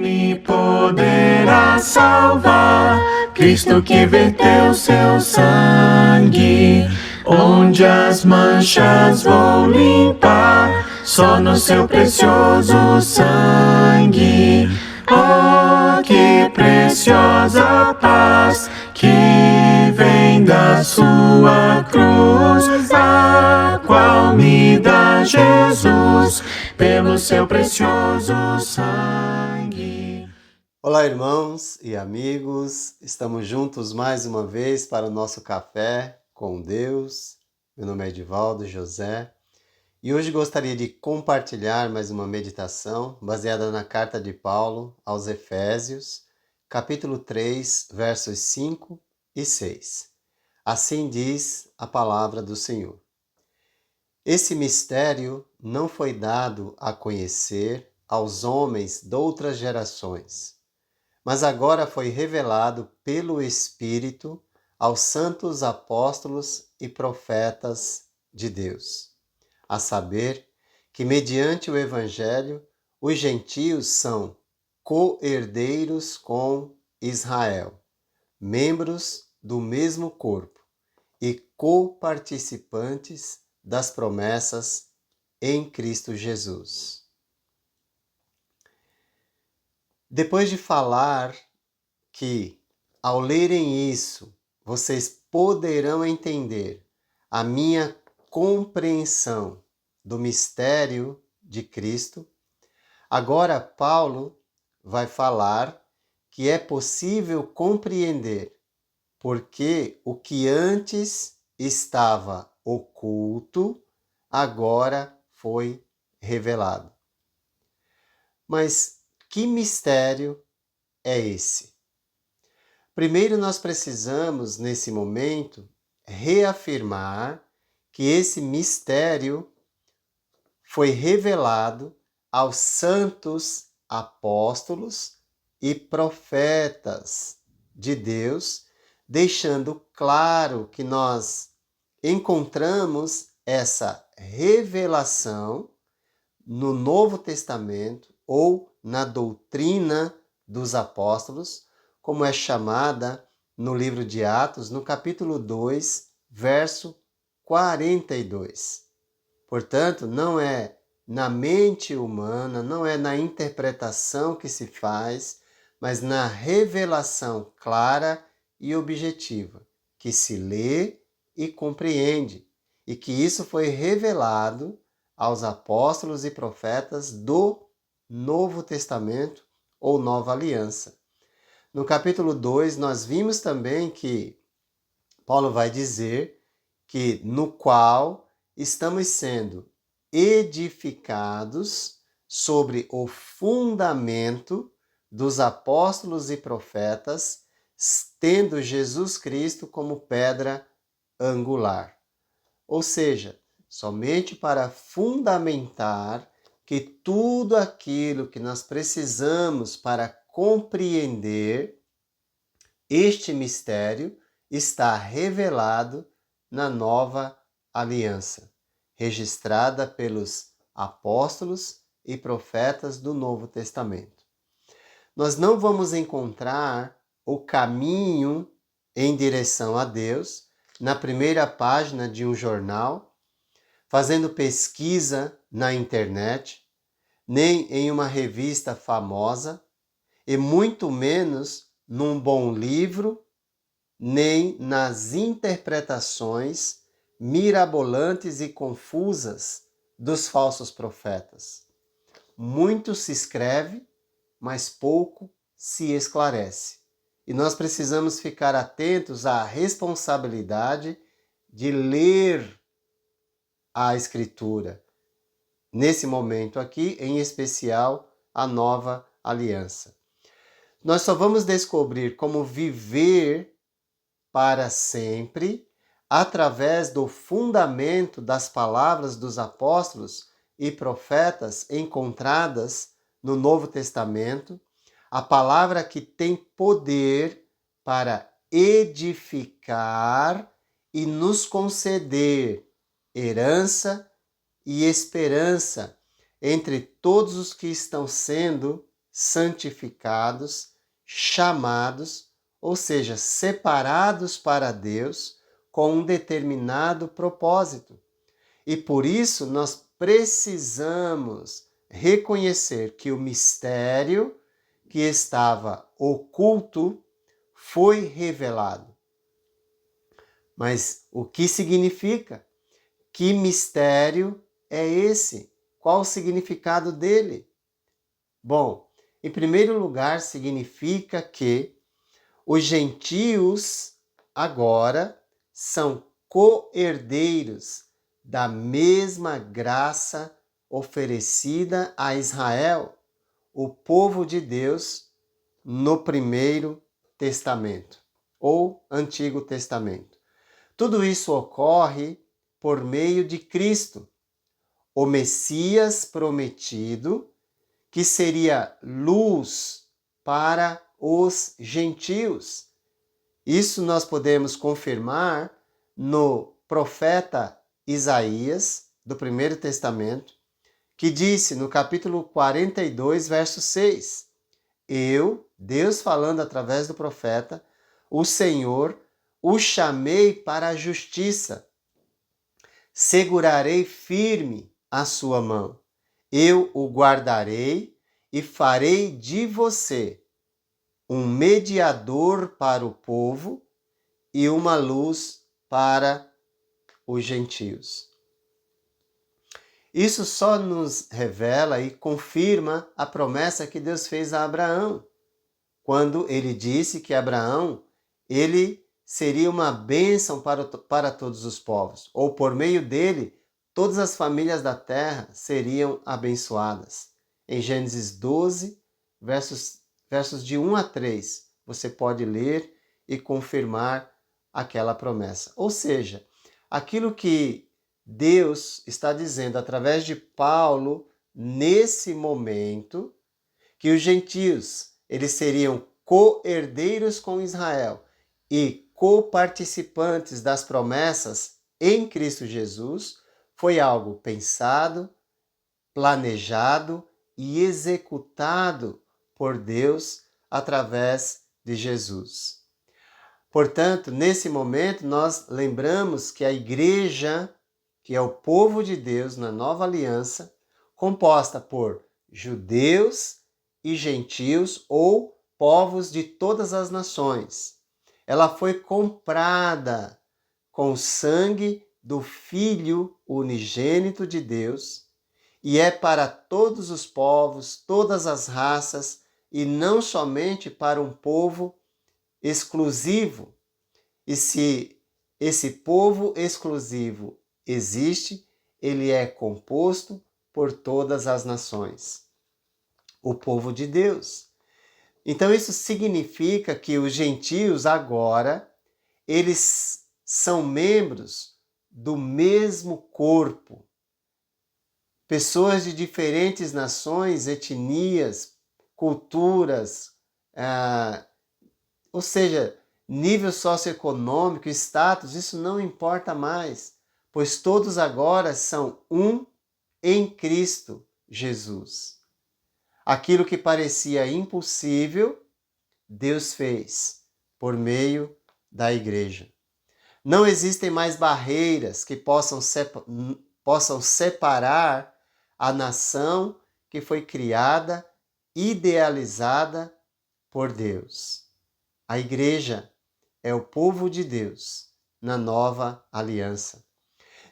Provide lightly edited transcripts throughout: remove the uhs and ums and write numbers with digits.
me poderá salvar? Cristo que verteu seu sangue, onde as manchas vou limpar, só no seu precioso sangue. Oh, que preciosa paz que vem da sua cruz, a qual me dá Jesus pelo seu precioso sangue. Olá, irmãos e amigos, estamos juntos mais uma vez para o nosso café com Deus. Meu nome é Edivaldo José e hoje gostaria de compartilhar mais uma meditação baseada na carta de Paulo aos Efésios, capítulo 3, versos 5 e 6. Assim diz a palavra do Senhor. Esse mistério não foi dado a conhecer aos homens de outras gerações, mas agora foi revelado pelo Espírito aos santos apóstolos e profetas de Deus, a saber que, mediante o Evangelho, os gentios são co-herdeiros com Israel, membros do mesmo corpo e co-participantes das promessas em Cristo Jesus. Depois de falar que, ao lerem isso, vocês poderão entender a minha compreensão do mistério de Cristo, agora Paulo vai falar que é possível compreender porque o que antes estava oculto, agora foi revelado. Mas que mistério é esse? Primeiro, nós precisamos, nesse momento, reafirmar que esse mistério foi revelado aos santos apóstolos e profetas de Deus, deixando claro que nós encontramos essa revelação no Novo Testamento ou na doutrina dos apóstolos, como é chamada no livro de Atos, no capítulo 2, verso 42. Portanto, não é na mente humana, não é na interpretação que se faz, mas na revelação clara e objetiva, que se lê e compreende, e que isso foi revelado aos apóstolos e profetas do Novo Testamento ou Nova Aliança. No capítulo 2, nós vimos também que Paulo vai dizer que no qual estamos sendo edificados sobre o fundamento dos apóstolos e profetas, tendo Jesus Cristo como pedra angular. Ou seja, somente para fundamentar que tudo aquilo que nós precisamos para compreender este mistério está revelado na nova aliança, registrada pelos apóstolos e profetas do Novo Testamento. Nós não vamos encontrar o caminho em direção a Deus na primeira página de um jornal, fazendo pesquisa na internet, nem em uma revista famosa, e muito menos num bom livro, nem nas interpretações mirabolantes e confusas dos falsos profetas. Muito se escreve, mas pouco se esclarece. E nós precisamos ficar atentos à responsabilidade de ler a Escritura, nesse momento aqui, em especial, a Nova Aliança. Nós só vamos descobrir como viver para sempre através do fundamento das palavras dos apóstolos e profetas encontradas no Novo Testamento, a palavra que tem poder para edificar e nos conceder herança e esperança entre todos os que estão sendo santificados, chamados, ou seja, separados para Deus com um determinado propósito. E por isso nós precisamos reconhecer que o mistério que estava oculto foi revelado. Mas o que significa? Que mistério é esse? Qual o significado dele? Bom, em primeiro lugar, significa que os gentios agora são co-herdeiros da mesma graça oferecida a Israel, o povo de Deus, no Primeiro Testamento ou Antigo Testamento. Tudo isso ocorre por meio de Cristo, o Messias prometido, que seria luz para os gentios. Isso nós podemos confirmar no profeta Isaías, do Primeiro Testamento, que disse no capítulo 42, verso 6, eu, Deus falando através do profeta, o Senhor, o chamei para a justiça, segurarei firme a sua mão, eu o guardarei e farei de você um mediador para o povo e uma luz para os gentios. Isso só nos revela e confirma a promessa que Deus fez a Abraão, quando ele disse que Abraão, ele seria uma bênção para todos os povos, ou por meio dele, todas as famílias da terra seriam abençoadas. Em Gênesis 12, versos de 1 a 3, você pode ler e confirmar aquela promessa. Ou seja, aquilo que Deus está dizendo através de Paulo nesse momento, que os gentios eles seriam co-herdeiros com Israel e co-participantes das promessas em Cristo Jesus, foi algo pensado, planejado e executado por Deus através de Jesus. Portanto, nesse momento, nós lembramos que a igreja, que é o povo de Deus na nova aliança, composta por judeus e gentios ou povos de todas as nações. Ela foi comprada com o sangue do Filho unigênito de Deus e é para todos os povos, todas as raças e não somente para um povo exclusivo. E se esse povo exclusivo existe, ele é composto por todas as nações. O povo de Deus. Então isso significa que os gentios agora, eles são membros do mesmo corpo. Pessoas de diferentes nações, etnias, culturas, ou seja, nível socioeconômico, status, isso não importa mais, pois todos agora são um em Cristo Jesus. Aquilo que parecia impossível, Deus fez por meio da igreja. Não existem mais barreiras que possam separar a nação que foi criada, idealizada por Deus. A igreja é o povo de Deus na nova aliança.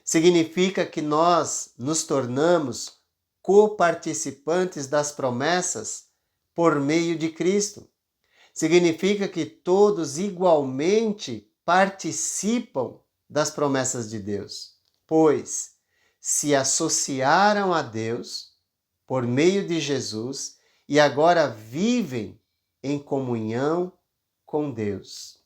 Significa que nós nos tornamos co-participantes das promessas por meio de Cristo. Significa que todos igualmente participam das promessas de Deus, pois se associaram a Deus por meio de Jesus e agora vivem em comunhão com Deus.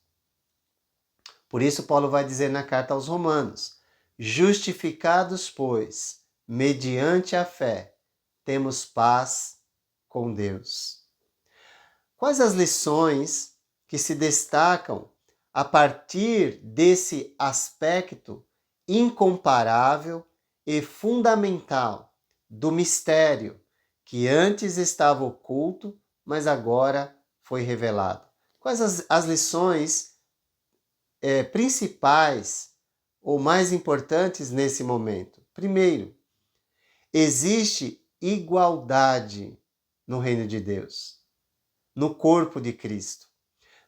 Por isso Paulo vai dizer na carta aos Romanos: justificados, pois, mediante a fé, temos paz com Deus. Quais as lições que se destacam a partir desse aspecto incomparável e fundamental do mistério que antes estava oculto, mas agora foi revelado. Quais as lições principais ou mais importantes nesse momento? Primeiro, existe igualdade no reino de Deus, no corpo de Cristo.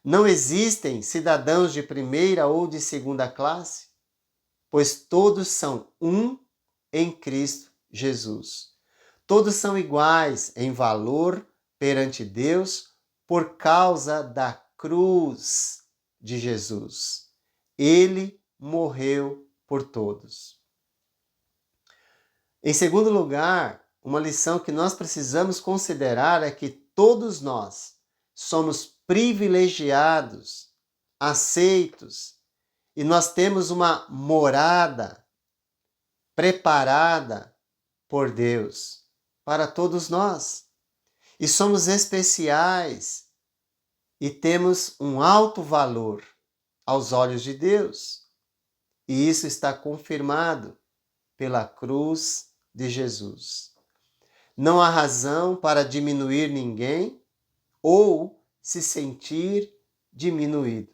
Não existem cidadãos de primeira ou de segunda classe, pois todos são um em Cristo Jesus. Todos são iguais em valor perante Deus por causa da cruz de Jesus. Ele morreu por todos. Em segundo lugar, uma lição que nós precisamos considerar é que todos nós somos privilegiados, aceitos, e nós temos uma morada preparada por Deus para todos nós. E somos especiais e temos um alto valor aos olhos de Deus. E isso está confirmado pela cruz de Jesus. Não há razão para diminuir ninguém ou se sentir diminuído.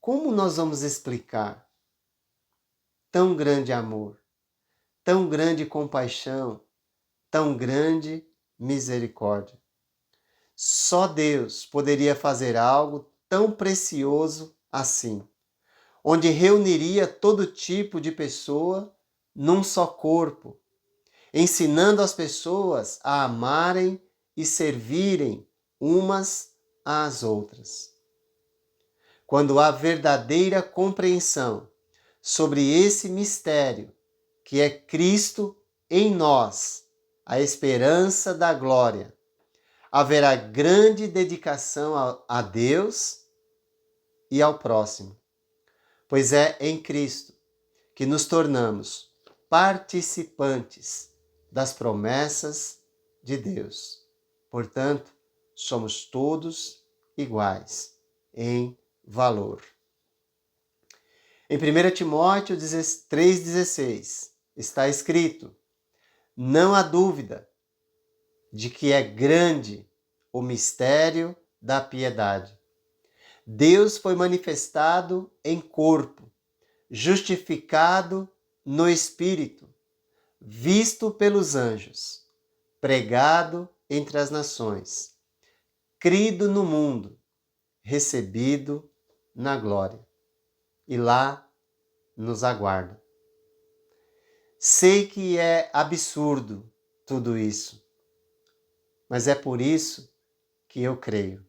Como nós vamos explicar tão grande amor, tão grande compaixão, tão grande misericórdia? Só Deus poderia fazer algo tão precioso assim, onde reuniria todo tipo de pessoa num só corpo, ensinando as pessoas a amarem e servirem umas às outras. Quando há verdadeira compreensão sobre esse mistério, que é Cristo em nós, a esperança da glória, haverá grande dedicação a Deus e ao próximo, pois é em Cristo que nos tornamos participantes das promessas de Deus. Portanto, somos todos iguais em valor. Em 1 Timóteo 3,16 está escrito: não há dúvida de que é grande o mistério da piedade. Deus foi manifestado em corpo, justificado no Espírito, visto pelos anjos, pregado entre as nações, crido no mundo, recebido na glória. E lá nos aguarda. Sei que é absurdo tudo isso, mas é por isso que eu creio.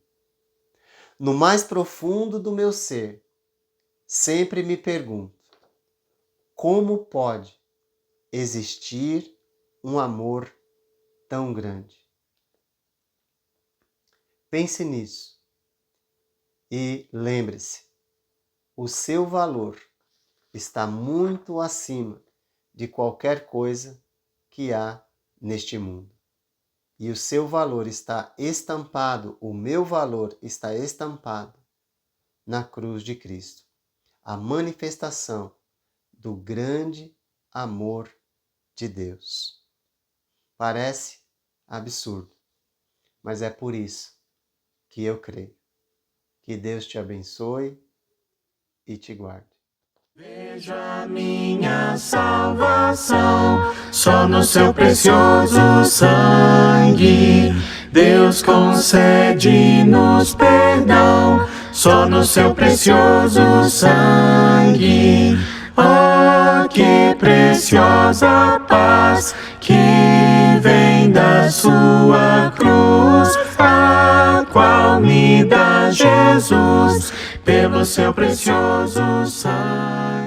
No mais profundo do meu ser, sempre me pergunto: como pode existir um amor tão grande? Pense nisso e lembre-se, o seu valor está muito acima de qualquer coisa que há neste mundo. E o seu valor está estampado, o meu valor está estampado na cruz de Cristo. A manifestação do grande amor de Deus. Parece absurdo, mas é por isso que eu creio. Que Deus te abençoe e te guarde. Veja minha salvação, só no seu precioso sangue. Deus concede-nos perdão, só no seu precioso sangue. Oh, que preciosa paz que vem da sua cruz, a qual me dá Jesus pelo seu precioso sangue.